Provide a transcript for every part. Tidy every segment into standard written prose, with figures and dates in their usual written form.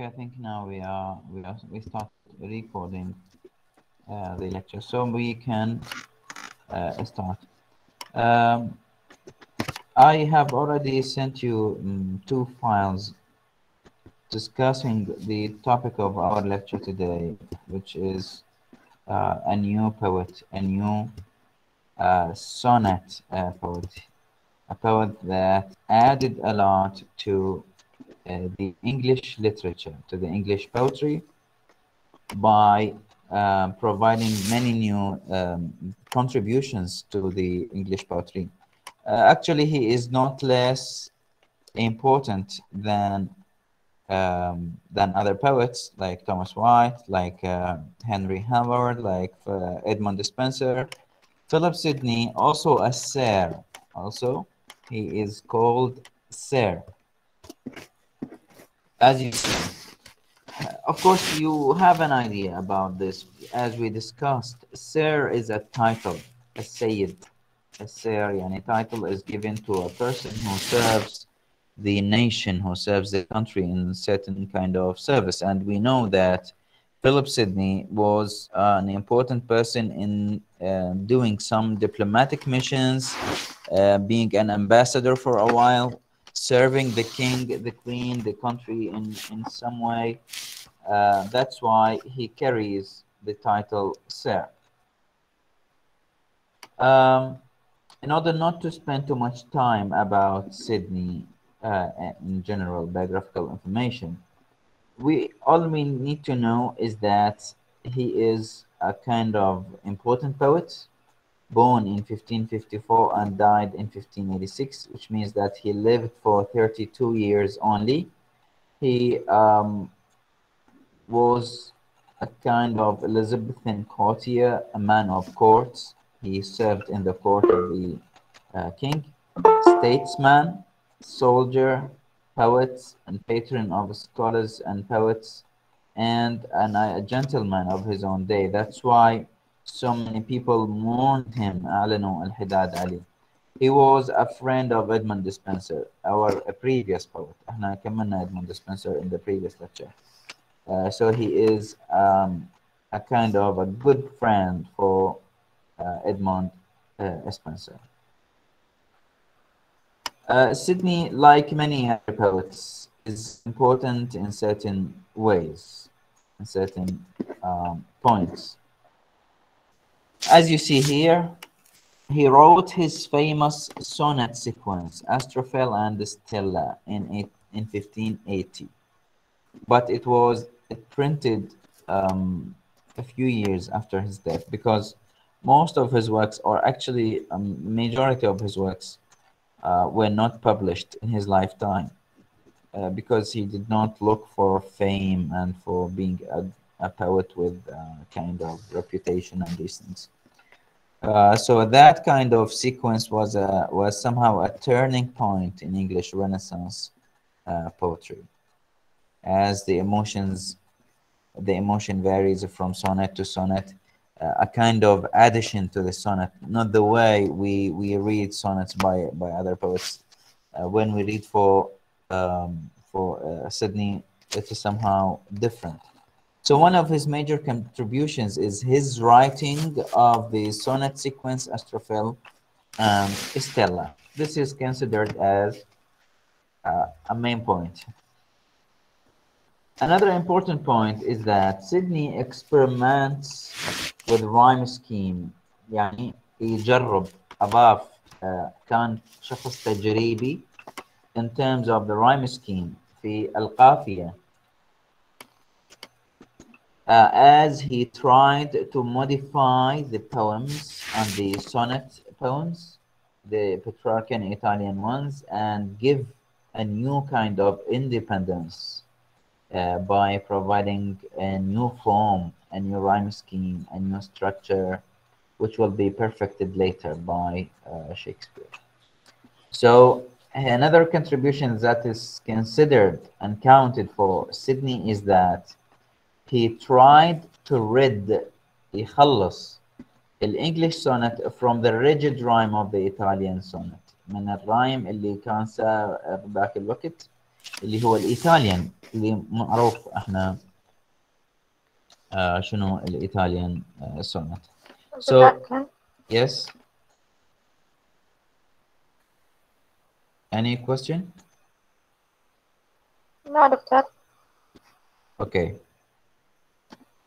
Okay, I think now we start recording the lecture, so we can start. Um, I have already sent you two files discussing the topic of our lecture today, which is a new poet, a new sonnet poet, a poet that added a lot to the English literature, to the English poetry, by providing many new contributions to the English poetry. Actually, he is not less important than other poets like Thomas White, like Henry Howard, like Edmund Spenser. Philip Sidney, also a Sir. Also, he is called Sir, as you see. Of course, you have an idea about this. As we discussed, Sir is a title, a Sayyid. A Sir, yani title is given to a person who serves the nation, who serves the country in certain kind of service. And we know that Philip Sidney was an important person in doing some diplomatic missions, being an ambassador for a while, serving the king, the queen, the country in some way. That's why he carries the title Sir. In order not to spend too much time about Sidney in general biographical information, all we need to know is that he is a kind of important poet, born in 1554 and died in 1586, which means that he lived for 32 years only. He was a kind of Elizabethan courtier, a man of courts. He served in the court of the king, statesman, soldier, poet, and patron of scholars and poets, and a gentleman of his own day. That's why so many people mourned him, أعلنوا الحداد عليه. He was a friend of Edmund Spenser, our previous poet. احنا كملنا Edmund Spenser in the previous lecture. So he is a kind of a good friend for Edmund Spenser. Sidney, like many other poets, is important in certain ways, in certain points. As you see here, he wrote his famous sonnet sequence, Astrophel and Stella, in 1580. But it was printed a few years after his death, because most of his works, or actually majority of his works, were not published in his lifetime, because he did not look for fame and for being a poet with kind of reputation and these things. So that kind of sequence was somehow a turning point in English Renaissance poetry, as the emotion varies from sonnet to sonnet, a kind of addition to the sonnet, not the way we read sonnets by other poets. When we read for Sidney, it is somehow different. So one of his major contributions is his writing of the sonnet sequence Astrophel and Stella. This is considered as a main point. Another important point is that Sidney experiments with rhyme scheme. يعني يجرب أضاف كان شخص تجريبي in terms of the rhyme scheme في القافية, as he tried to modify the poems and the sonnet poems, the Petrarchan Italian ones, and give a new kind of independence by providing a new form, a new rhyme scheme, a new structure, which will be perfected later by Shakespeare. So another contribution that is considered and counted for Sidney is that he tried to rid يخلص English sonnet from the rigid rhyme of the Italian sonnet, من الرايم اللي كان صار بذاك الوقت اللي هو الإيطاليان اللي معروف احنا شنو الإيطاليان sonnet. So yes, any question? No, doctor. Okay.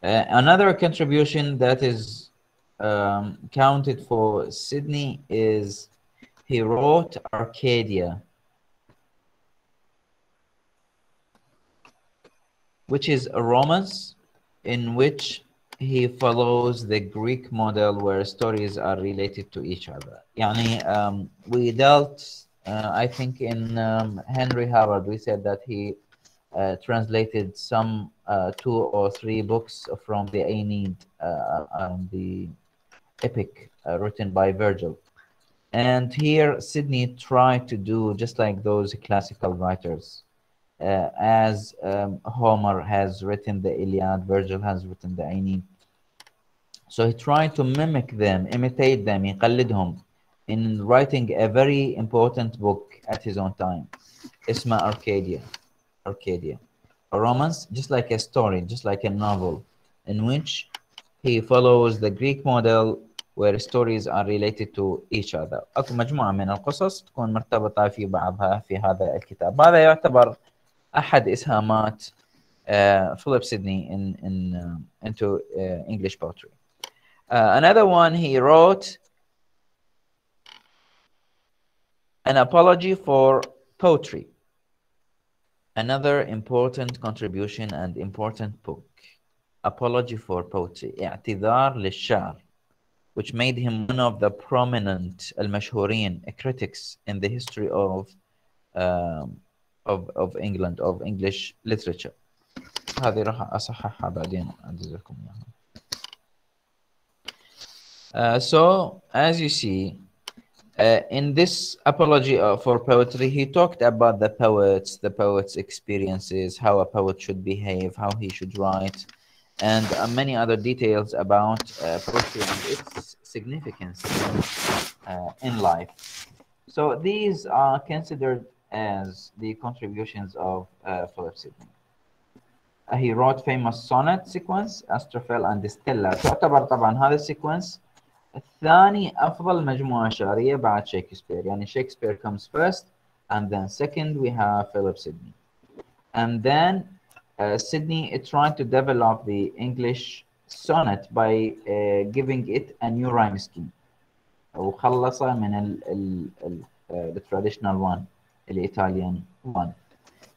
Another contribution that is counted for Sidney is he wrote Arcadia, which is a romance in which he follows the Greek model where stories are related to each other. يعني we dealt, I think in Henry Howard, we said that he translated some 2 or 3 books from the Aeneid, the epic written by Virgil. And here Sidney tried to do just like those classical writers. As Homer has written the Iliad, Virgil has written the Aeneid. So he tried to mimic them, imitate them, يقلدهم, in writing a very important book at his own time. اسمها Arcadia. Arcadia. A romance, just like a story, just like a novel, in which he follows the Greek model where stories are related to each other. أكو مجموعة من القصص تكون مرتبطة في بعضها في هذا الكتاب. هذا يعتبر أحد إسهامات Philip Sidney into English poetry. Another one, he wrote an apology for poetry. Another important contribution and important book, Apology for Poetry, اعتذار للشعر, which made him one of the prominent المشهورين critics in the history of England, of English literature. هذه راح أصححها بعدين أنزل لكم إياها. So as you see, in this apology for poetry, he talked about the poet's experiences, how a poet should behave, how he should write, and many other details about poetry and its significance in life. So these are considered as the contributions of Philip Sidney. He wrote famous sonnet sequence, Astrophel and Stella. تعتبر طبعا هذا السيكونس ثاني أفضل مجموعة شعرية بعد شكسبير. يعني Shakespeare comes first, and then second we have Philip Sidney. And then Sidney tried to develop the English sonnet by giving it a new rhyme scheme. وخلصه من the traditional one, the Italian one.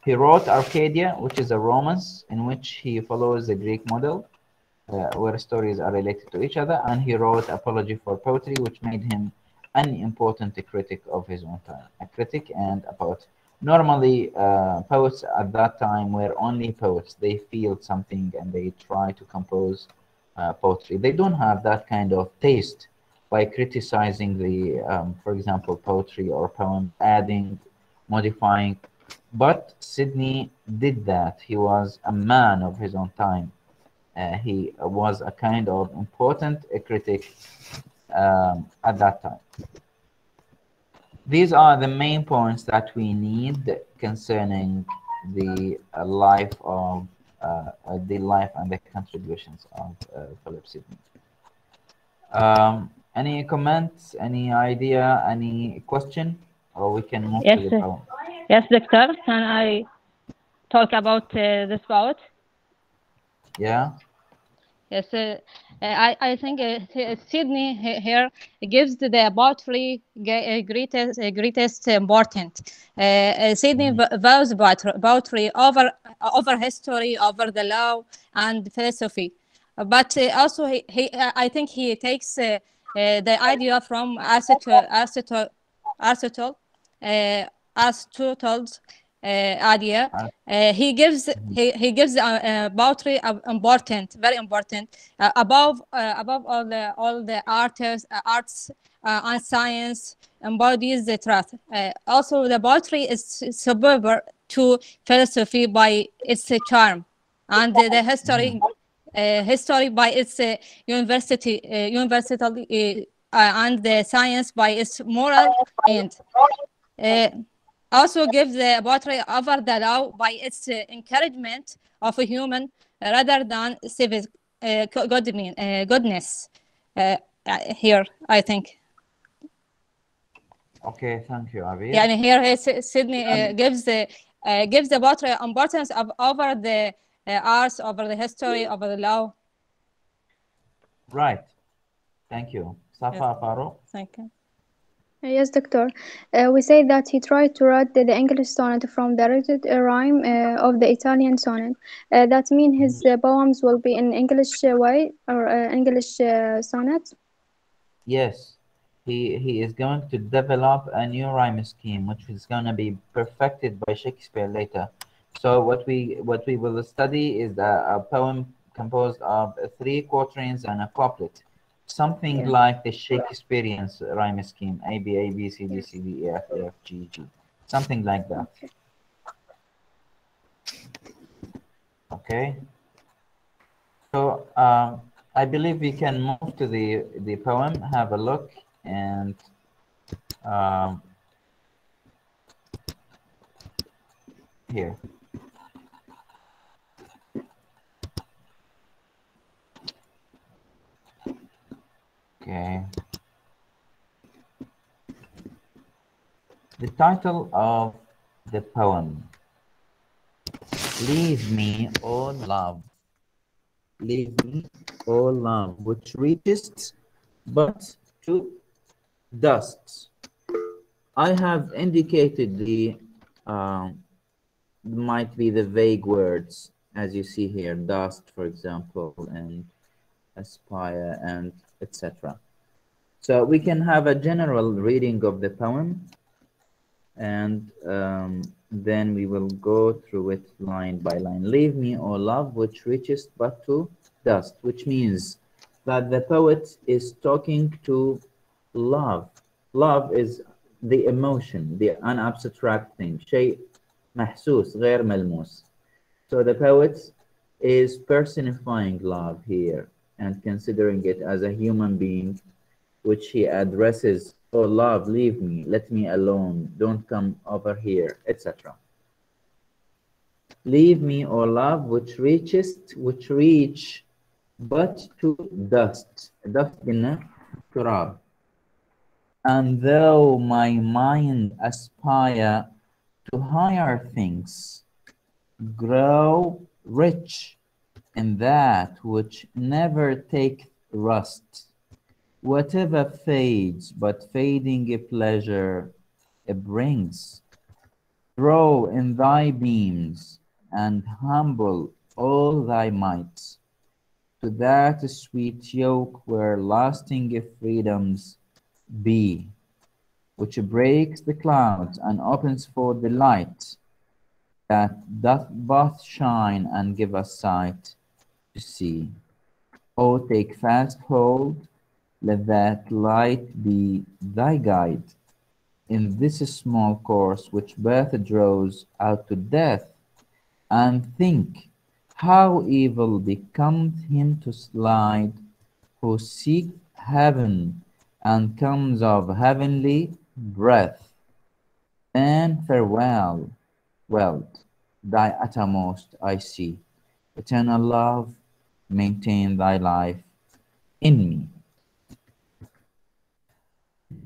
He wrote Arcadia, which is a romance in which he follows the Greek model, where stories are related to each other, and he wrote Apology for Poetry, which made him an important critic of his own time, a critic and a poet. Normally, poets at that time were only poets. They feel something and they try to compose poetry. They don't have that kind of taste by criticizing the, for example, poetry or poem, adding, modifying. But Sidney did that. He was a man of his own time. He was a kind of important critic at that time. These are the main points that we need concerning the life and the contributions of Philip Sidney. Any comments, any idea, any question, or we can move to the poem? Yes, Doctor. Can I talk about this poet? Yeah. Yes, I think Sidney here gives the poetry greatest importance. Sidney values poetry over history, over the law and philosophy. But also I think he takes the idea from Aristotle's idea. He gives poetry very important above all the arts and science embodies the truth. Also, the poetry is superior to philosophy by its charm, and the history by its universal and the science by its moral end. also give the poetry over the law by its encouragement of a human rather than civic goodness. Here, I think. Okay, thank you, Abir. يعني here Sydney gives the poetry importance of over the arts, over the history, over the law. Right. Thank you. Safa Faro. Thank you. Yes, doctor. We say that he tried to write the English sonnet from the rigid rhyme of the Italian sonnet. That means his poems will be in English way or English sonnet. Yes. He is going to develop a new rhyme scheme, which is going to be perfected by Shakespeare later. So what we will study is a poem composed of 3 quatrains and a couplet, something Yeah. like the Shakespearean rhyme scheme: A B A B C D Yes. C D E F A F G G, something like that. Okay. Okay. So I believe we can move to the poem, have a look, and um, here. Okay. The title of the poem: Leave me, O love. Leave me, O love, which reachest but to dust. I have indicated the might be the vague words, as you see here, dust, for example, and aspire, and etc. So we can have a general reading of the poem, and then we will go through it line by line. Leave me, O love, which reachest but to dust, which means that the poet is talking to love. Love is the emotion, the unabstract thing, شيء محسوس غير ملموس. So the poet is personifying love here and considering it as a human being, which he addresses: "Oh love, leave me, let me alone, don't come over here," etc. Leave me, O love, which reach but to dust. Dust قلنا تراب. And though my mind aspire to higher things, grow rich in that which never takes rust. Whatever fades, but fading a pleasure it brings. Throw in thy beams, and humble all thy might, to that sweet yoke where lasting freedoms be, which breaks the clouds and opens forth the light, that doth both shine and give us sight to see. Oh, take fast hold, let that light be thy guide in this small course which birth draws out to death, and think how evil becomes him to slide who seeks heaven and comes of heavenly breath. Then farewell, wealth, thy uttermost I see. Eternal love, maintain thy life in me.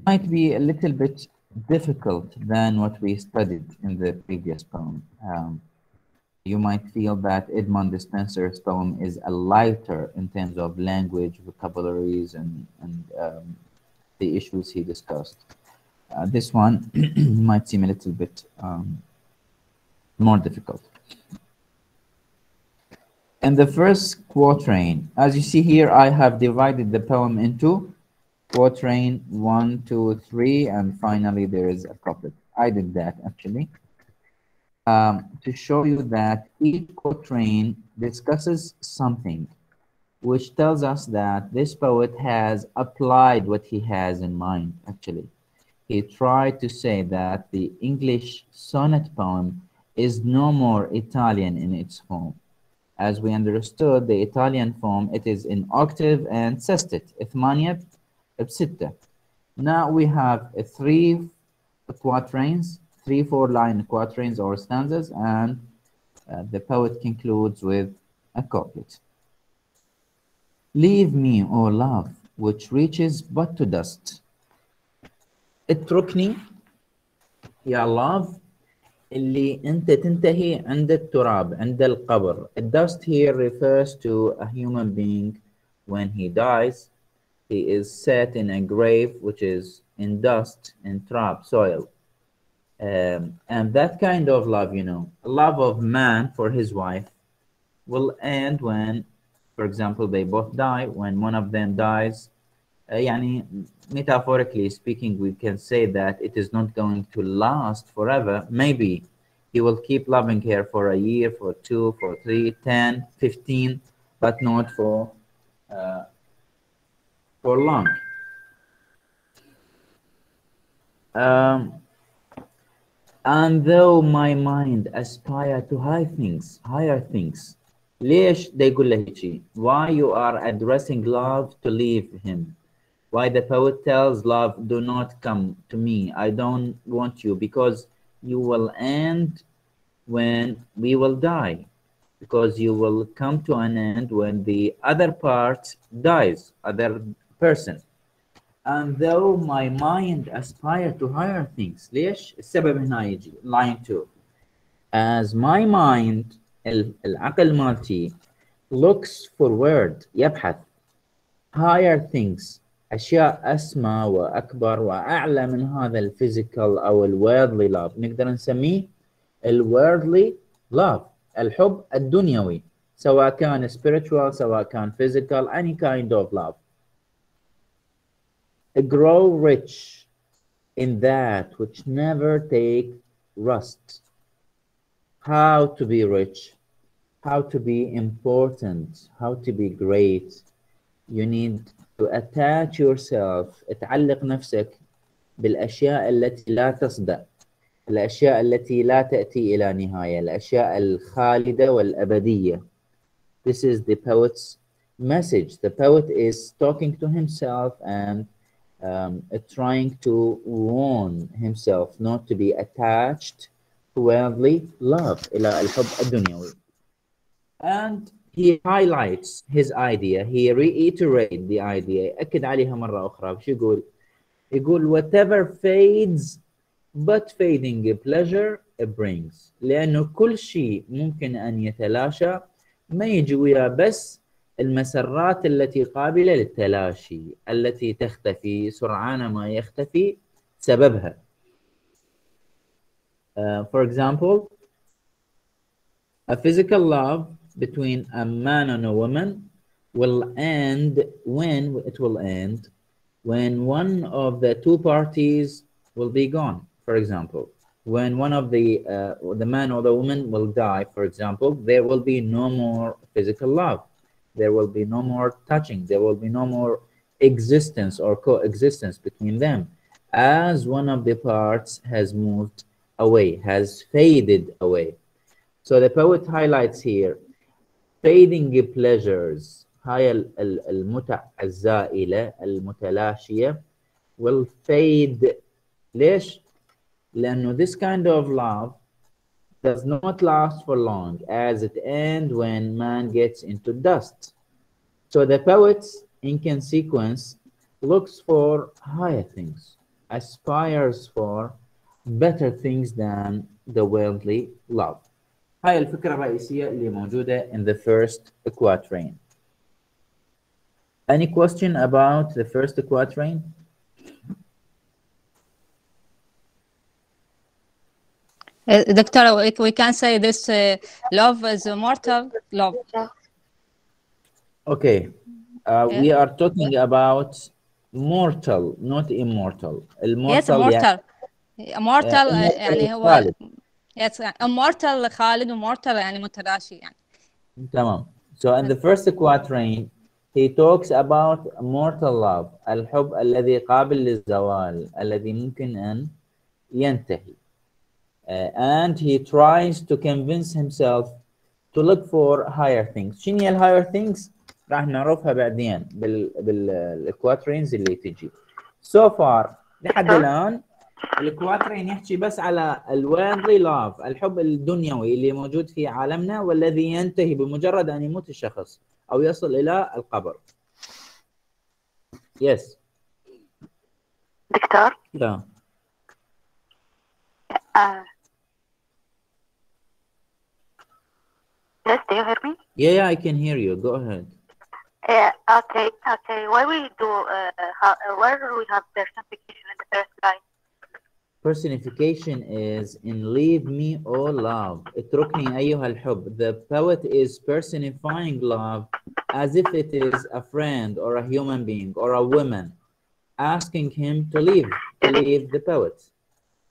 Might be a little bit difficult than what we studied in the previous poem. You might feel that Edmund Spenser's poem is a lighter in terms of language, vocabularies, and the issues he discussed. This one might seem a little bit more difficult. In the first quatrain, as you see here, I have divided the poem into quatrain 1, 2, 3, and finally there is a couplet. I did that actually to show you that each quatrain discusses something which tells us that this poet has applied what he has in mind. Actually, he tried to say that the English sonnet poem is no more Italian in its form. As we understood the Italian form, it is in octave and sestet, ثمانية بستة. Now we have 3 quatrains 3-4 line quatrains or stanzas, and the poet concludes with a couplet. Leave me, O love, which reaches but to dust. اتركني يا love اللي أنت تنتهي عند التراب, عند القبر. Dust here refers to a human being when he dies. He is set in a grave which is in dust, in trap, soil. And that kind of love, you know, love of man for his wife will end when, for example, they both die. When one of them dies, يعني metaphorically speaking, we can say that it is not going to last forever. Maybe he will keep loving her for a year, for 2, for 3, 10, 15, but not for long. And though my mind aspire to higher things, ليش ده يقول له هيجي? Why you are addressing love to leave him? Why the poet tells love, do not come to me, I don't want you, because you will end when we will die, because you will come to an end when the other part dies, other person. And though my mind aspire to higher things, ليش؟ السبب هنا يجي line 2. As my mind, العقل مالتي, looks forward, يبحث higher things, أشياء أسمى وأكبر وأعلى من هذا الفيزيكال أو الworldly love. نقدر نسميه الworldly love, الحب الدنيوي، سواء كان spiritual سواء كان physical, any kind of love. Grow rich in that which never take rust. How to be rich, how to be important, how to be great. You need to attach yourself, تعلق نفسك بالأشياء التي لا تصدأ، الأشياء التي لا تأتي إلى نهاية، الأشياء الخالدة والأبدية. This is the poet's message. The poet is talking to himself and trying to warn himself not to be attached to worldly love, إلى الحب الدنيوي. And he highlights his idea, he reiterates the idea, يأكد عليها مرة أخرى. وش يقول؟ يقول whatever fades but fading pleasure brings. لأنه كل شيء ممكن أن يتلاشى، ما يجي وياه بس المسرات التي قابلة للتلاشي، التي تختفي سرعان ما يختفي سببها. For example, a physical love between a man and a woman will end when when one of the two parties will be gone. For example, when one of the man or the woman will die, for example, there will be no more physical love. There will be no more touching. There will be no more existence or coexistence between them, as one of the parts has moved away, has faded away. So the poet highlights here fading pleasures, هاي المتع الزائلة المتلاشية will fade. ليش؟ لأنه this kind of love does not last for long, as it ends when man gets into dust. So the poet, in consequence, looks for higher things, aspires for better things than the worldly love. هاي الفكرة الرئيسية اللي موجودة in the first quatrain. Any question about the first quatrain? Doctor, we can say this love is immortal love. Okay, we are talking about mortal, not immortal. Yes, immortal. Immortal يعني هو yes, immortal خالد ومورتال يعني متلاشي يعني. تمام. So in the first quatrain, he talks about mortal love, الحب الذي قابل للزوال، الذي ممكن أن ينتهي. And he tries to convince himself to look for higher things. شنو هي الهاير things؟ راح نعرفها بعدين بالquatrains اللي تجي. So far لحد الآن الكواترين يحكي بس على الورldly love، الحب الدنيوي اللي موجود في عالمنا والذي ينتهي بمجرد أن يموت الشخص أو يصل إلى القبر. Yes. دكتور. Yeah. Yes, do you hear me? Yeah, I can hear you. Go ahead. Okay. Why we do? Where we have personification in the first line? Personification is in leave me, oh love. اتركني أيها الحب. The poet is personifying love as if it is a friend or a human being or a woman, asking him to leave the poet.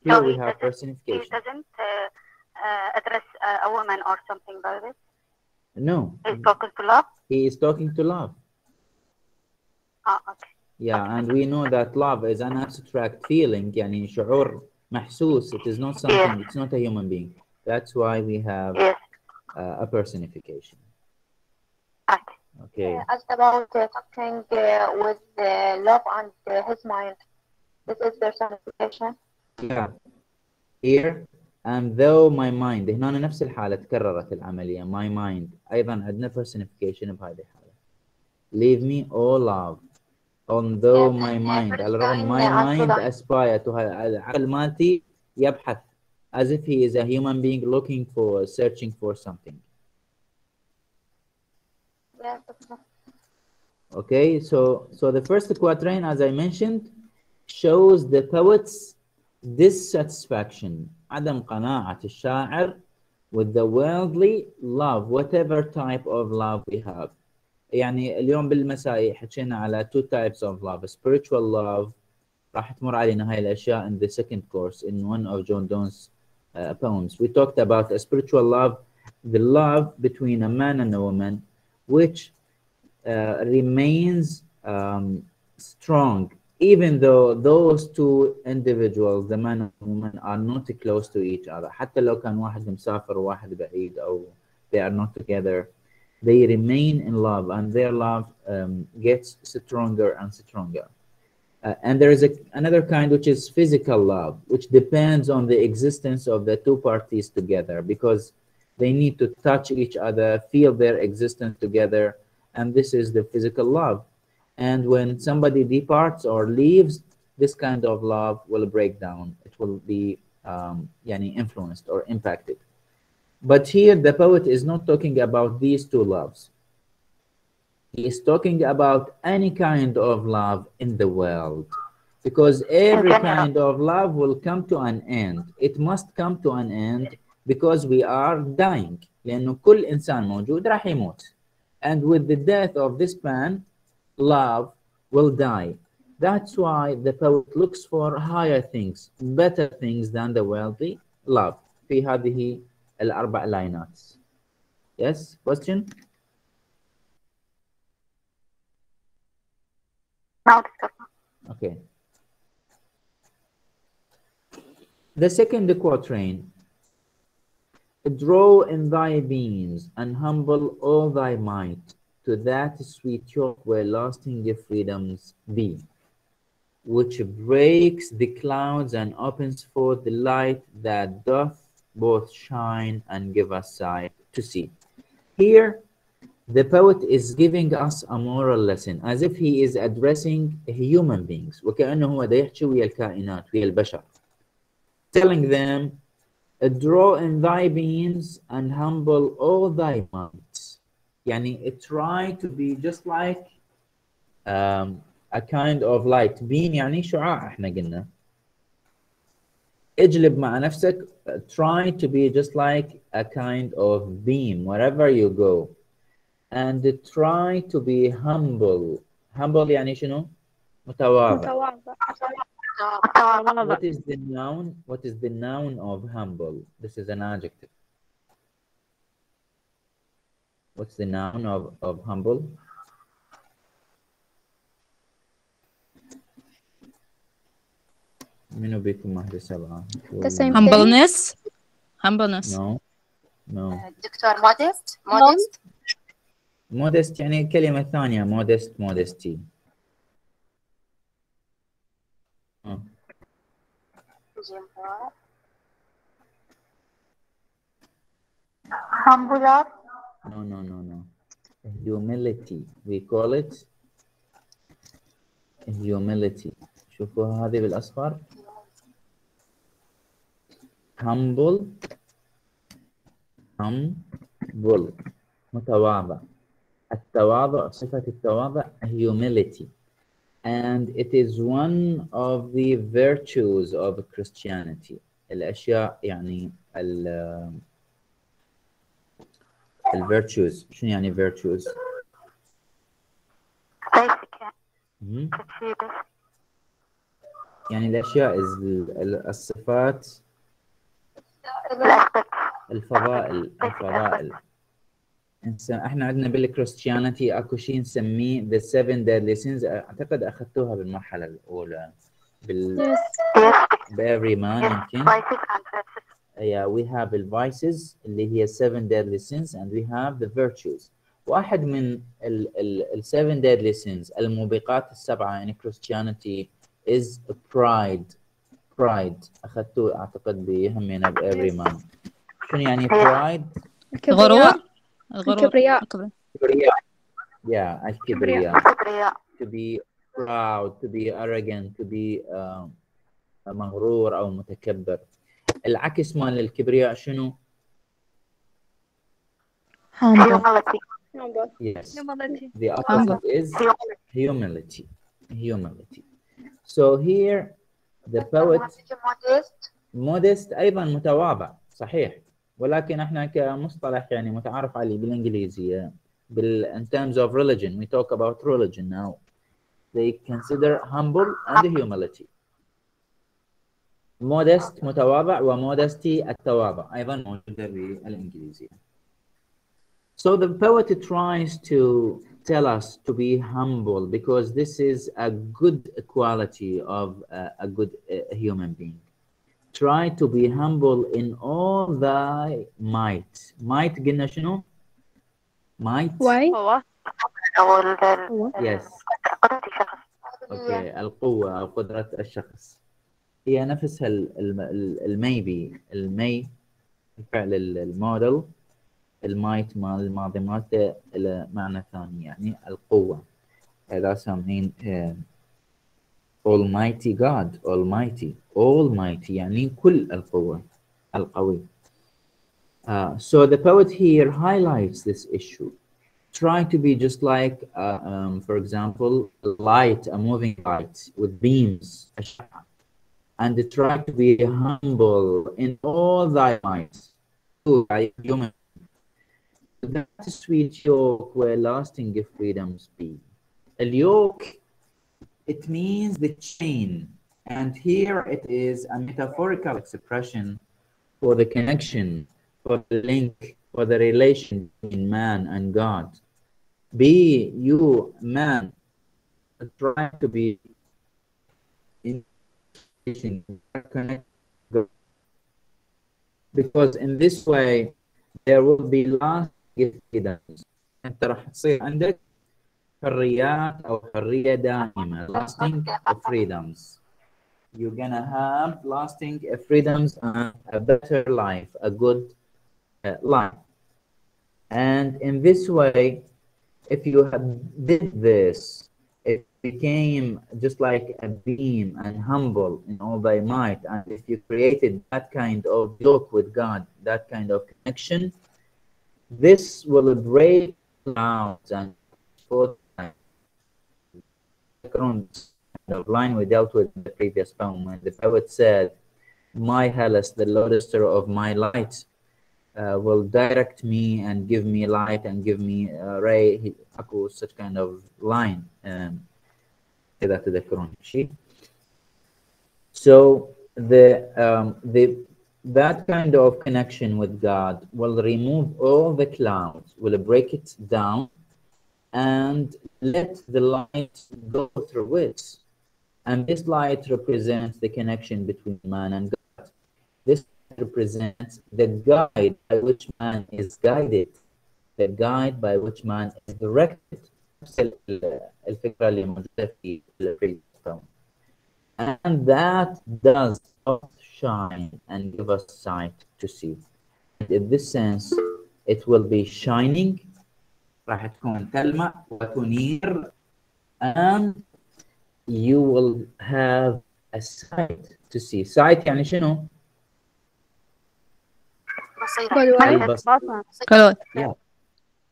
Here So we have personification. He doesn't address a woman or something like this? No. He's talking to love? He is talking to love. Oh, okay. Yeah, and we know that love is an abstract feeling, يعني شعور محسوس. It is not something, it's not a human being. That's why we have a personification. Okay. Asked about something with love and his mind. This is personification. Yeah. Here, and though my mind، هنا نفس الحالة تكررت العملية. My mind أيضا عندنا personification بهذه الحالة. Leave me, oh love. Although my mind، على الرغم my mind aspire to، العقل مالتي يبحث as if he is a human being looking for, searching for something. Okay, so the first quatrain, as I mentioned, shows the poet's dissatisfaction، عدم قناعة الشاعر with the worldly love, whatever type of love we have. يعني اليوم بالمسائي حكينا على two types of love. Spiritual love راح تمر علينا هاي الأشياء in the second course in one of John Donne's poems. We talked about a spiritual love, the love between a man and a woman, which remains strong even though those two individuals, the man and woman, are not close to each other. حتى لو كان واحد مسافر وواحد بعيد أو they are not together, they remain in love, and their love gets stronger and stronger. And there is another kind, which is physical love, which depends on the existence of the two parties together, because they need to touch each other, feel their existence together, and this is the physical love. And when somebody departs or leaves, this kind of love will break down. It will be influenced or impacted. But here the poet is not talking about these two loves. He is talking about any kind of love in the world, because every kind of love will come to an end. It must come to an end because we are dying. لأنه كل إنسان موجود راح يموت. And with the death of this man, love will die. That's why the poet looks for higher things, better things than the worldly love. في هذه الأربع لاينات. Yes, question? Okay. The second quatrain. Draw in thy beams and humble all thy might to that sweet yoke where lasting freedoms be, which breaks the clouds and opens forth the light that doth both shine and give us sight to see. Here, the poet is giving us a moral lesson, as if he is addressing human beings. وكأنه هو دا يحكي ويا الكائنات ويا البشر, telling them, draw in thy beams and humble all thy might. يعني try to be just like a kind of light. beam يعني شعاع احنا قلنا. اجلب مع نفسك, try to be just like a kind of beam wherever you go. And try to be humble. Humble يعني شنو؟ متواضع. What is the noun? What is the noun of humble? This is an adjective. What's the noun of humble? منو بيكم واحدة سبعة؟ The same Humbleness. Humbleness. No. No. دكتور modest. Modest يعني كلمة ثانية. modesty. Humbler. No. Humility. We call it humility. شوفوا هذه بالأصفر. Humble. متواضع. التواضع صفة التواضع humility. And it is one of the virtues of Christianity. الأشياء يعني virtues. شنو يعني virtues؟ يعني الأشياء الصفات الفضائل. احنا عندنا بالكريستيانيتي اكو شيء نسميه the 7 deadly sins. اعتقد اخذتوها بالمرحله الاولى every man يمكن. Yeah, we have the vices اللي هي 7 deadly sins and we have the virtues. واحد من ال 7 deadly sins الموبقات السبعه يعني Christianity is pride. اخذتوه اعتقد بهمنا every man. شنو يعني pride؟ غرور. الكبرياء. Yeah, الكبرياء. To be proud, to be arrogant, to be مغرور أو متكبر. العكس مال الكبرياء شنو؟ Humility. Yes. The opposite is humility. So here the poet modest أيضا متواضع صحيح. ولكن احنا كمصطلح يعني متعارف عليه بالانجليزيه in terms of religion we talk about religion now. They consider humble and humility. modest متواضع وmodesty التواضع ايضا موجوده بالانجليزيه. So the poet tries to tell us to be humble because this is a good quality of a good human being. Try to be humble in all thy might. Might قلنا شنو؟ Might. Why? Yes. Okay. القوة أو قدرة الشخص. هي نفسها الميبي المي الفعل الموديل المايت مال الماضي مالته له معنى ثاني يعني القوة. هذا سامحين Almighty God, Almighty يعني كل القوة القوي. So the poet here highlights this issue. Try to be just like, for example, a moving light with beams, and try to be humble in all thy might. Human. That sweet yoke where lasting freedoms be. A yoke, it means the chain, and here it is a metaphorical expression for the connection, for the link, for the relation between man and God. Be you, man, try to be in connect, because in this way there will be lasting freedoms. أنت راح تصير عندك حريات أو حرية دائمة. Lasting freedoms. You're gonna have lasting freedoms and a better life, a good life. And in this way, if you did this, it became just like a beam and humble in all thy might. And if you created that kind of yoke with God, that kind of connection, this will break clouds and the line we dealt with in the previous poem when the poet said, "My Hellas, the lodestar of my light, will direct me and give me light and give me ray." Such kind of line. So that kind of connection with God will remove all the clouds, will break it down, and let the light go through it. And this light represents the connection between man and God. This represents the guide by which man is guided, the guide by which man is directed. And that does shine and give us sight to see. And in this sense, it will be shining, راح تكون تلمع وتنير, and you will have a sight to see. sight يعني شنو؟ بصيرة. Good. Yeah.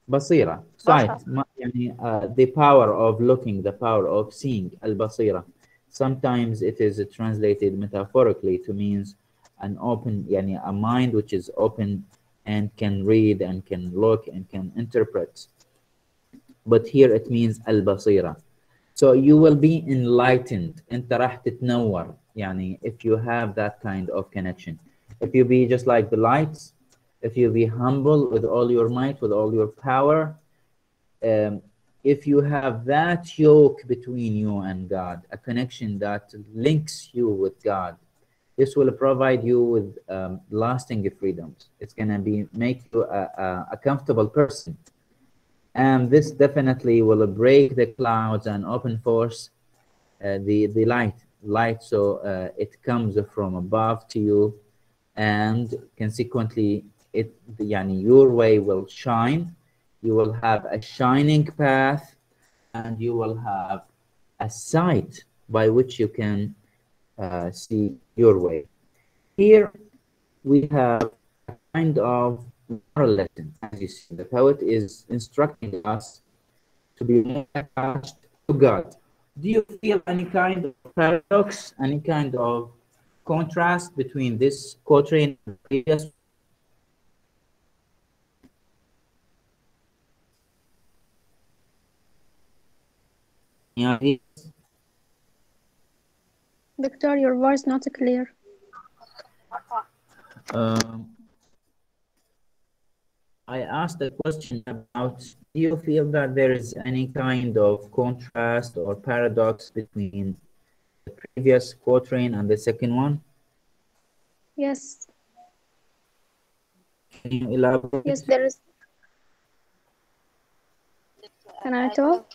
بصيرة. sight يعني the power of looking, the power of seeing. البصيرة. Sometimes it is translated metaphorically to means an open, يعني a mind which is open and can read and can look and can interpret. But here it means البصيرة. So you will be enlightened. أنت راح تتنور. يعني if you have that kind of connection. If you be just like the lights, if you be humble with all your might, with all your power, if you have that yoke between you and God, a connection that links you with God, this will provide you with lasting freedoms. It's gonna be make you a comfortable person. And this definitely will break the clouds and open force the light, so it comes from above to you, and consequently it يعني your way will shine. You will have a shining path, and you will have a sight by which you can see your way. Here we have a kind of moral lesson. As you see, the poet is instructing us to be more attached to God. Do you feel any kind of paradox, any kind of contrast between this quatrain and the previous? Yeah. Doctor, your voice not clear. I asked a question about, do you feel that there is any kind of contrast or paradox between the previous quatrain and the second one? Yes. Can you elaborate? Yes, there is. Can I talk?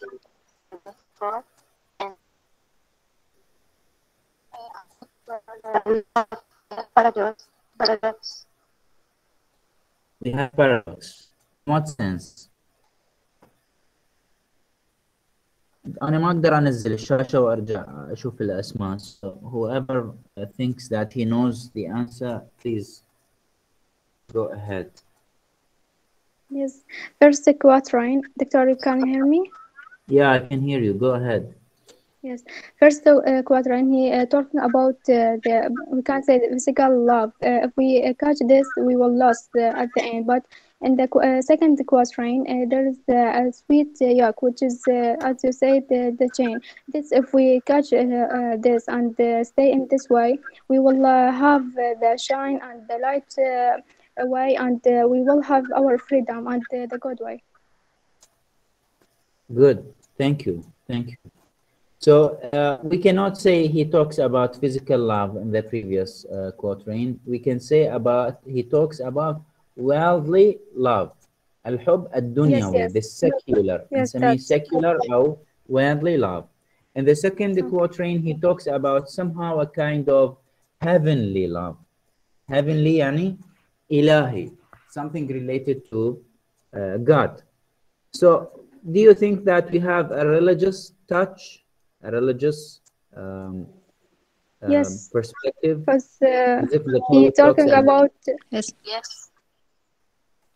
Paradox. We have paradox. In what sense? أنا ما أقدر أنزل الشاشة وأرجع أشوف الأسماء. So whoever thinks that he knows the answer, please go ahead. Yes. First quatrain. Doctor, you can hear me? Yeah, I can hear you. Go ahead. Yes. First quatrain, he talking about we can say the physical love. If we catch this, we will lose at the end. But in the second quatrain, there is a sweet yoke, which is, as you say, the chain. This, if we catch this and stay in this way, we will have the shine and the light way, and we will have our freedom and the good way. Good. Thank you. Thank you. So we cannot say he talks about physical love in the previous quatrain. We can say he talks about worldly love. الحب الدنيوي, Yes. the secular. Yes, نسميه that's secular أو worldly love. In the second quatrain, he talks about somehow a kind of heavenly love. Heavenly يعني إلهي, something related to God. So do you think that we have a religious touch, a religious yes. perspective? Because As if the he poet talks talking about Yes.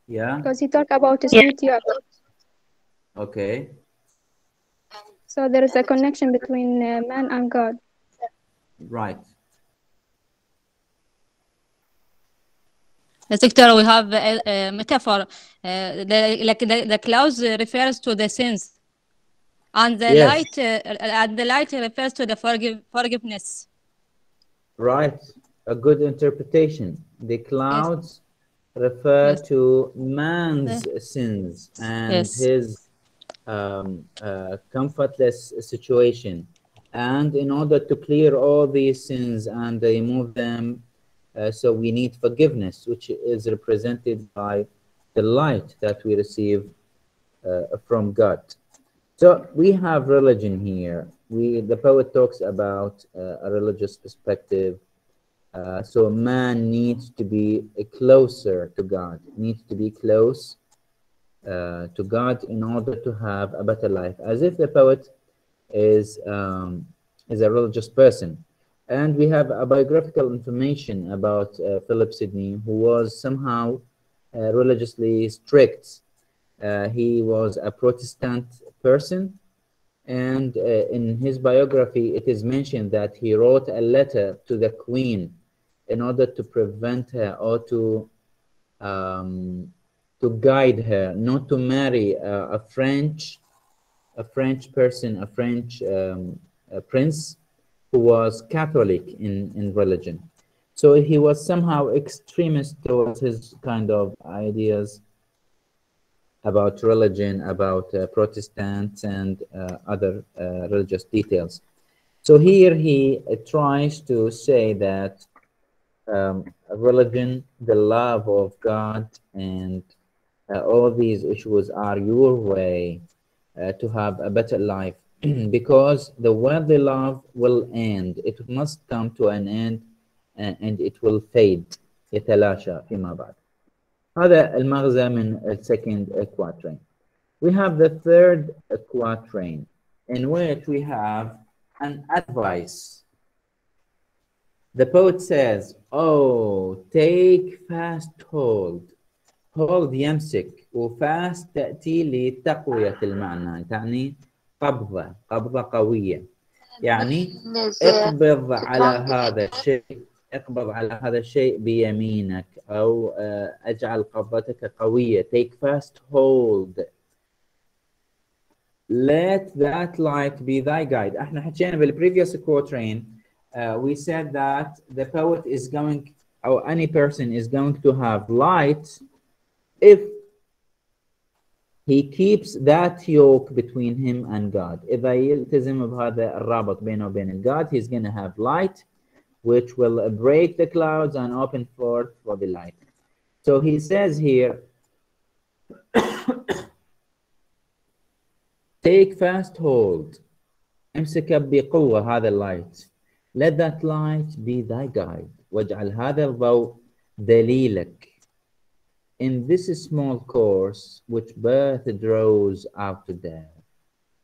Yeah. because he talk about a sweet yoke. Okay. So there is a connection between man and God. Right. Doctor, we have a metaphor. The clouds refers to the sins, and the light refers to the forgiveness. Right. A good interpretation. The clouds refer to man's sins and his comfortless situation. And in order to clear all these sins and remove them, so we need forgiveness, which is represented by the light that we receive from God. So we have religion here. The poet talks about a religious perspective, So man needs to be closer to God, needs to be close to God in order to have a better life, as if the poet is a religious person. And we have a biographical information about Philip Sidney, who was somehow religiously strict. He was a Protestant person, and in his biography, it is mentioned that he wrote a letter to the Queen in order to prevent her or to guide her not to marry a French person, a French a prince who was Catholic in religion. So he was somehow extremist towards his kind of ideas about religion, about Protestants and other religious details. So here he tries to say that religion, the love of God, and all these issues are your way to have a better life, because the worldly love will end. It must come to an end and it will fade. يتلاشى فيما بعد. هذا المغزى من the second quatrain. We have the third quatrain, in which we have an advice. The poet says, oh, take fast hold. hold يمسك، وفاست تأتي لتقوية المعنى، تعني قبضة قوية، يعني اقبض على هذا الشيء، اقبض على هذا الشيء بيمينك، أو اجعل قبضتك قوية. Take fast hold. Let that light be thy guide. احنا حكينا بالprevious quatrain. We said that the poet is going, or any person is going to have light if he keeps that yoke between him and God. إذا يلتزم بهذا الرابط بينه وبين God, he's going to have light, which will break the clouds and open forth for the light. So he says here, take fast hold. امسك بقوة هذا light. Let that light be thy guide. واجعل هذا الضوء دليلك. In this small course, which birth draws out to death.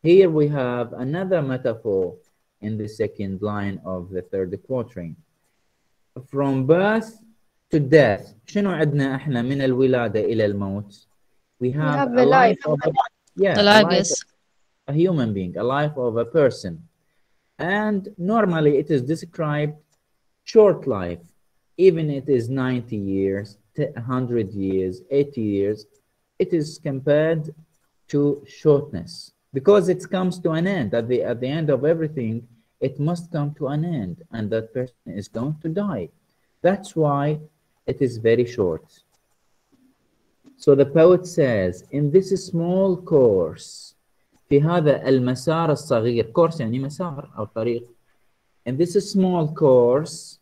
Here we have another metaphor in the second line of the third quatrain. From birth to death. شنو عندنا احنا من الولادة إلى الموت? We have a life of a human being, a life of a person. And normally it is described short life, even it is 90 years, 100 years, 80 years, it is compared to shortness, because it comes to an end. At the end of everything, it must come to an end, and that person is going to die. That's why it is very short. So the poet says, in this small course, في هذا المسار الصغير, course يعني مسار أو طريق, in this small course,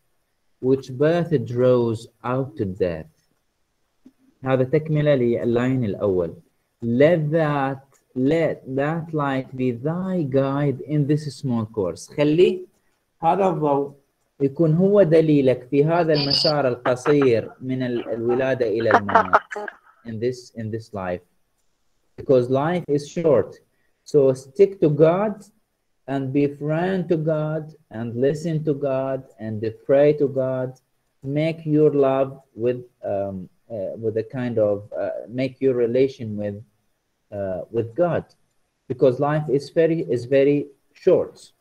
which birth draws out to death. هذا تكملة لللاين الأول. Let that light be thy guide in this small course. خلي هذا الضوء يكون هو دليلك في هذا المسار القصير من الولادة إلى الممات. In this life, because life is short. So stick to God and be friend to God and listen to God and pray to God. Make your love with a kind of make your relation with God, because life is very short.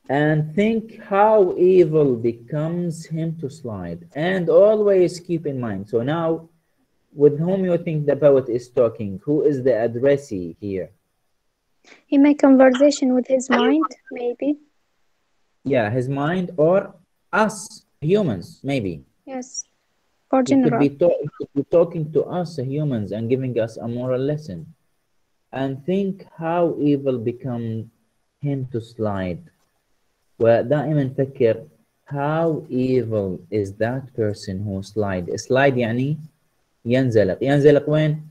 And think how evil becomes him to slide, and always keep in mind. So now, with whom you think the poet is talking? Who is the addressee here? He make conversation with his mind, maybe. Yeah, his mind, or us humans, maybe. Yes, or He general. could be talking to us humans and giving us a moral lesson. And think how evil become him to slide. ودائما نفكر how evil is that person who slide يعني ينزلق وين؟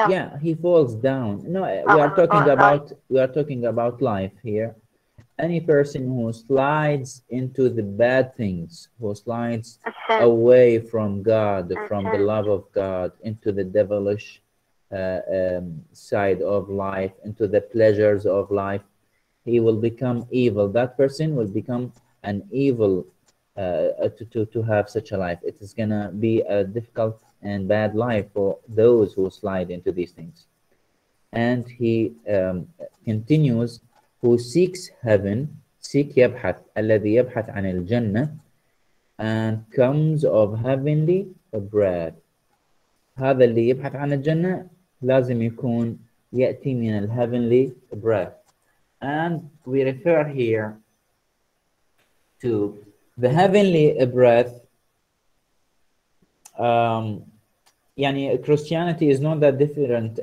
Yeah, he falls down. No, we are talking about life here, Any person who slides into the bad things, who slides الشن away from God, from the الشن love of God, into the devilish side of life, into the pleasures of life, he will become evil. That person will become an evil to have such a life. It is gonna be a difficult and bad life for those who slide into these things. And he continues, who seeks heaven, seek يبحث الذي يبحث عن الجنة, and comes of heavenly bread. هذا اللي يبحث عن الجنة لازم يكون يأتي من ال heavenly bread. And we refer here to the heavenly breath. Yani Christianity is not that different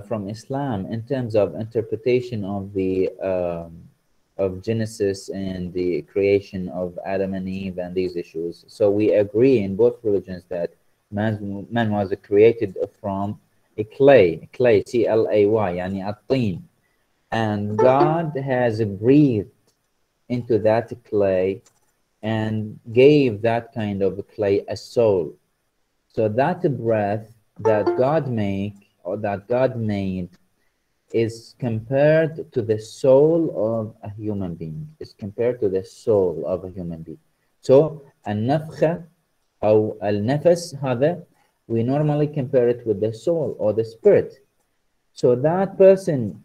from Islam in terms of interpretation of the of Genesis and the creation of Adam and Eve and these issues. So we agree in both religions that man was created from a clay, C-L-A-Y, yani at-tin, and God has breathed into that clay and gave that kind of clay a soul. So that breath that God made is compared to the soul of a human being. Is compared to the soul of a human being. So النفخة أو النفس هذا, we normally compare it with the soul or the spirit. So that person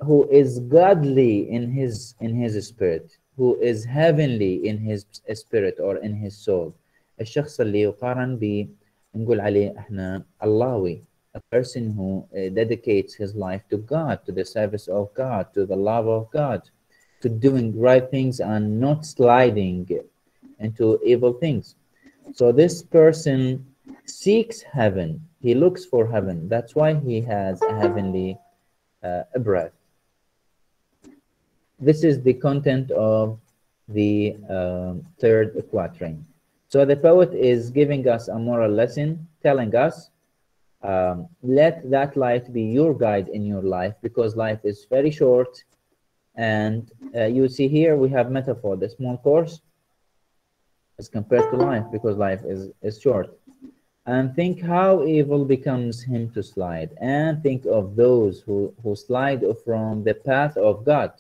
who is godly in his spirit, who is heavenly in his spirit or in his soul, الشخص اللي يقارن ب نقول عليه احنا Allawi, a person who dedicates his life to God, to the service of God, to the love of God, to doing right things and not sliding into evil things. So this person seeks heaven, he looks for heaven. That's why he has a heavenly breath. This is the content of the third quatrain. So the poet is giving us a moral lesson, telling us, let that light be your guide in your life, because life is very short. And you see here we have metaphor. The small course is compared to life, because life is short. And think how evil becomes him to slide, and think of those who slide from the path of God.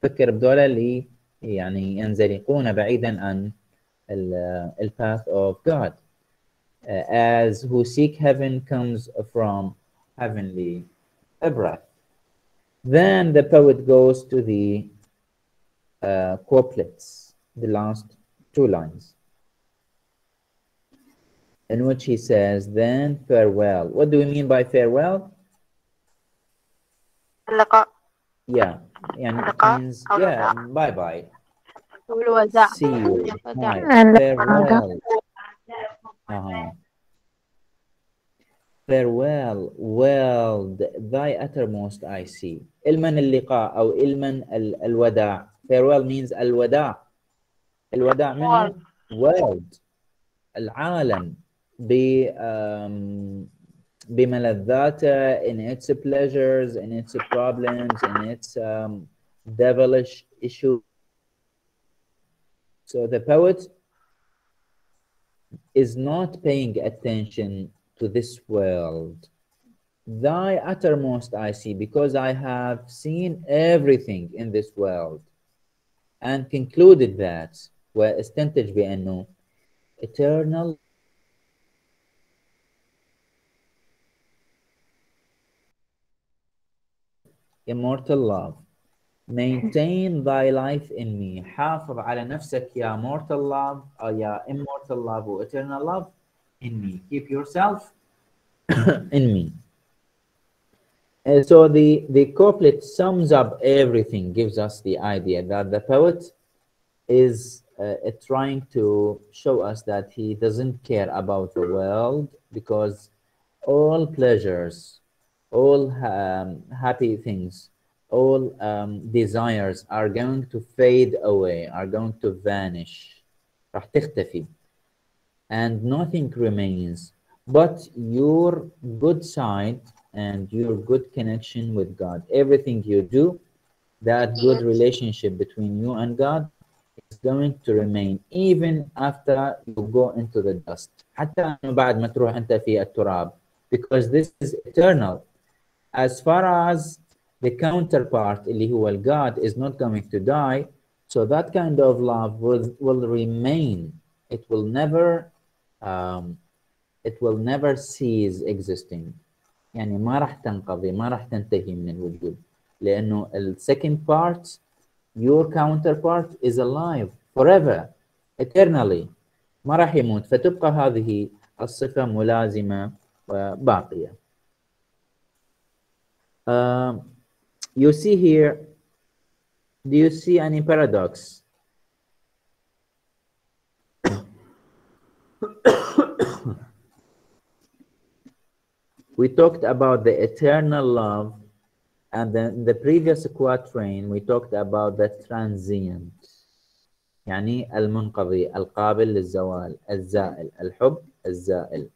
فكر بدول اللي يعني ينزلقون بعيدا عن the path of God, as who seek heaven comes from heavenly breath. Then the poet goes to the couplets, the last two lines, in which he says, then farewell. What do we mean by farewell? اللقاء Yeah, and it means, yeah, bye-bye. والوداع. See you. وداع. Hi. Farewell. Farewell, well, thy uttermost I see. ilman اللقاء أو ilman الوداع. Farewell means الوداع. الوداع منه world. العالم بملذاته, in its pleasures, in its problems, in its devilish issues. So the poet is not paying attention to this world. Thy uttermost I see, because I have seen everything in this world, and concluded that, واستنتج بأنه eternal immortal love. Maintain thy life in me. حافظ على نفسك يا mortal love أو يا immortal love or eternal love in me. Keep yourself in me. And so the couplet sums up everything, gives us the idea that the poet is trying to show us that he doesn't care about the world, because all pleasures, all happy things, all desires are going to fade away, are going to vanish. راح تختفي. And nothing remains but your good side and your good connection with God. Everything you do that good relationship between you and God is going to remain even after you go into the dust. حتى بعد ما تروح أنت في التراب, because this is eternal. As far as the counterpart اللي هو God is not going to die, so that kind of love will remain. It will never cease existing. يعني ما راح تنقضي, ما راح تنتهي من الوجود, لأنه ال second part, your counterpart is alive forever, eternally, ما راح يموت, فتبقى هذه الصفة ملازمة وباقية. You see here, do you see any paradox? We talked about the eternal love, and then the previous quatrain we talked about the transient. يعني المنقضي القابل للزوال الزائل الحب الزائل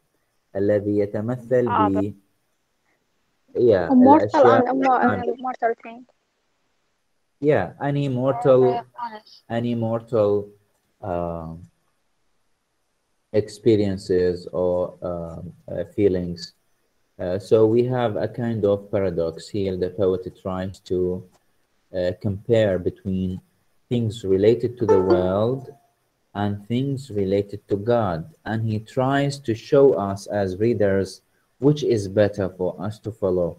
الذي يتمثل ب immortal and الأشياء immortal thing. Yeah, any mortal experiences or feelings. So we have a kind of paradox here. The poet tries to compare between things related to the world and things related to God. And he tries to show us as readers which is better for us to follow.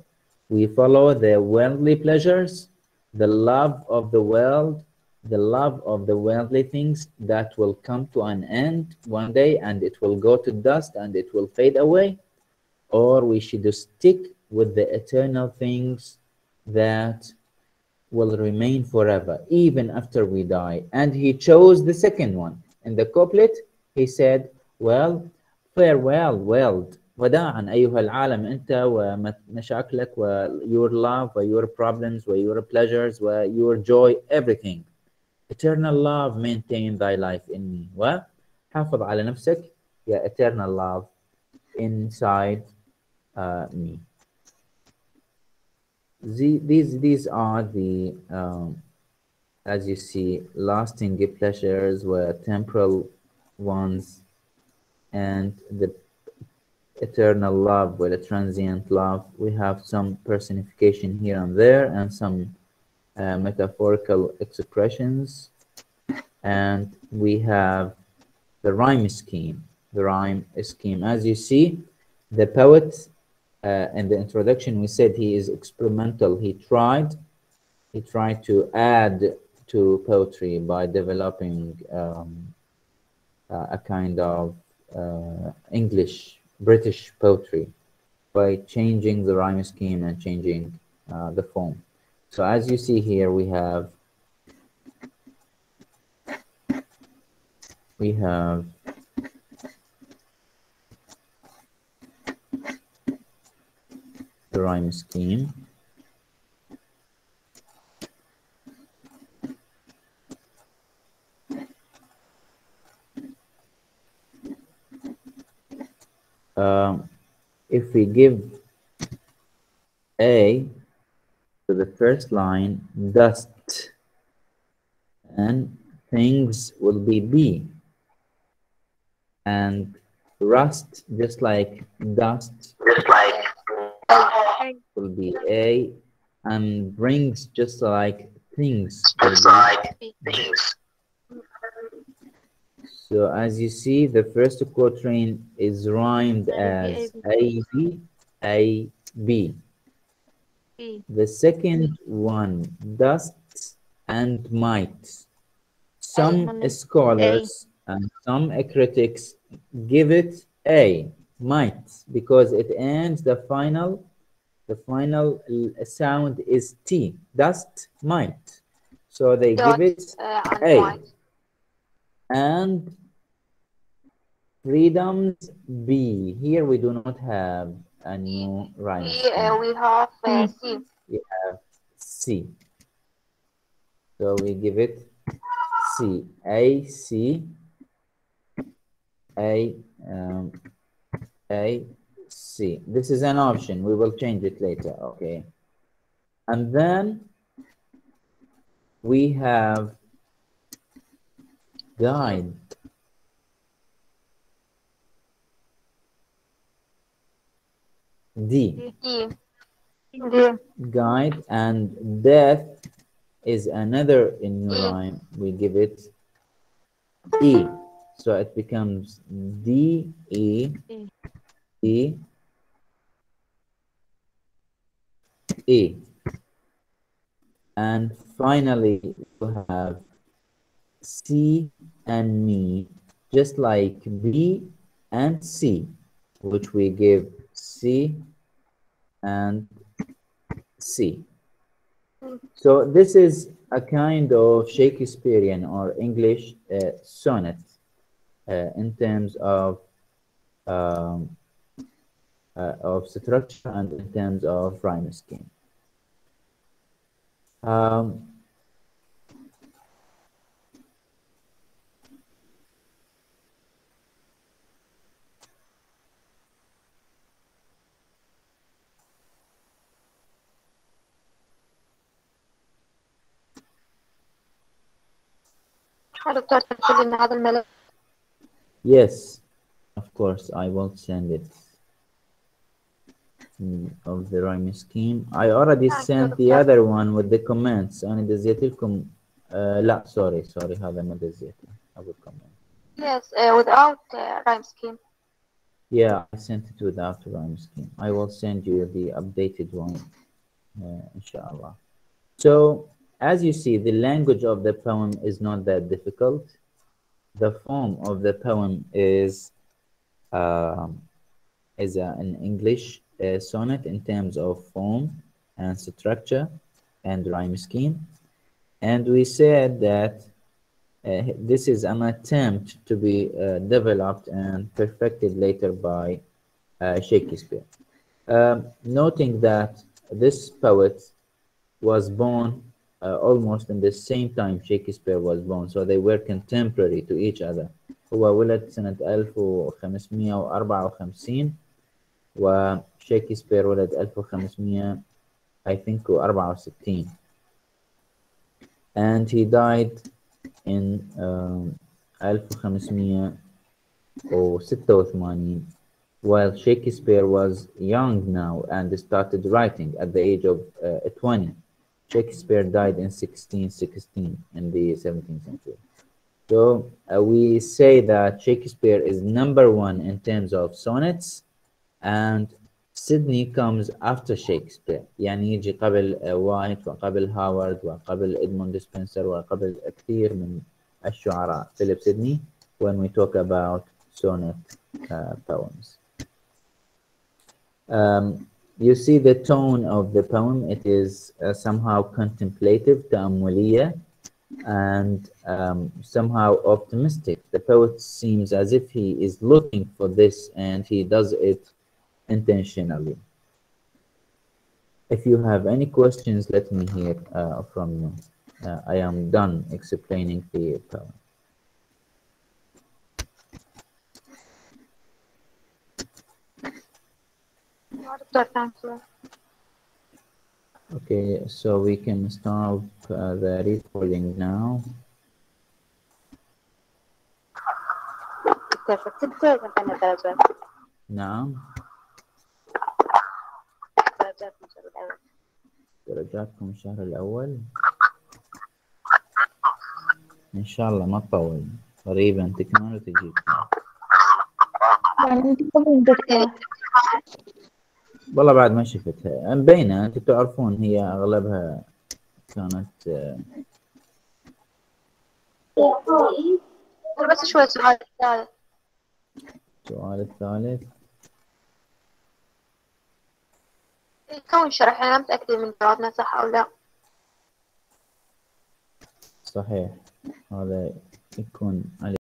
We follow the worldly pleasures, the love of the world, the love of the worldly things that will come to an end one day and it will go to dust and it will fade away, or we should stick with the eternal things that will remain forever even after we die. And he chose the second one. In the couplet he said, well, farewell world, وداعا أيها العالم أنت ومشاكلك your love your problems your pleasures your joy, everything. Eternal love, maintain thy life in me. وحافظ على نفسك يا eternal love inside me. These are the as you see, lasting pleasures were temporal ones, and the eternal love were the transient love. We have some personification here and there and some metaphorical expressions, and we have the rhyme scheme. As you see, the poet in the introduction we said he is experimental. He tried to add to poetry by developing a kind of British poetry by changing the rhyme scheme and changing the form. So as you see here, we have the rhyme scheme. If we give A to the first line, dust, and things will be B, and rust, just like dust, will be A, and brings, just like things, So as you see, the first quatrain is rhymed as A-B, A-B. The second one, dust and might. Some scholars and some critics give it A, might, because it ends the final sound is T, dust, might. So they give it A. And freedoms B. Here we do not have a new rhyme. We have C. We have C. So we give it C. A, C, A, C. This is an option. We will change it later. Okay. And then we have guide. D. D. Guide, and death is another in new rhyme. We give it E. So it becomes D, E, E, E. And finally, we have C and me, just like B and C, which we give C and C. So this is a kind of Shakespearean or English sonnet in terms of structure and in terms of rhyme scheme. دكتور ترسل لنا هذا الملف. Yes, of course, I will send it of the rhyme scheme. I already sent the other one with the comments. أنا دزيت لكم لا sorry هذا ما دزيته. I will comment. Yes, without rhyme scheme. Yeah, I sent it without rhyme scheme. I will send you the updated one, inshallah. So, as you see, the language of the poem is not that difficult. The form of the poem is an English sonnet in terms of form and structure and rhyme scheme. And we said that this is an attempt to be developed and perfected later by Shakespeare. Noting that this poet was born almost in the same time Shakespeare was born, so they were contemporary to each other. هو ولد سنة 1554 وشكسبير ولد 1500 I think 64, and he died in 1586 while Shakespeare was young now and started writing at the age of 20. Shakespeare died in 1616 in the 17th century. So we say that Shakespeare is #1 in terms of sonnets, and Sidney comes after Shakespeare. يعني يجي قبل وايت وقبل هاورد وقبل إدموند سبنسر وقبل كثير من الشعراء Philip Sidney when we talk about sonnet poems. You see the tone of the poem. It is somehow contemplative, تأملية, and somehow optimistic. The poet seems as if he is looking for this and he does it intentionally. If you have any questions, let me hear from you. I am done explaining the poem. Okay, so we can start the recording now. نعم. درجاتكم الشهر الأول إن شاء الله ما تطول، قريبا تكمل وتجيب. والله بعد ما شفتها مبينة، أنتم تعرفون هي أغلبها كانت بس شوي السؤال الثالث. السؤال الثالث كون شرح، أنا متأكدة من جوابنا صح أو لا. صحيح، هذا يكون عليه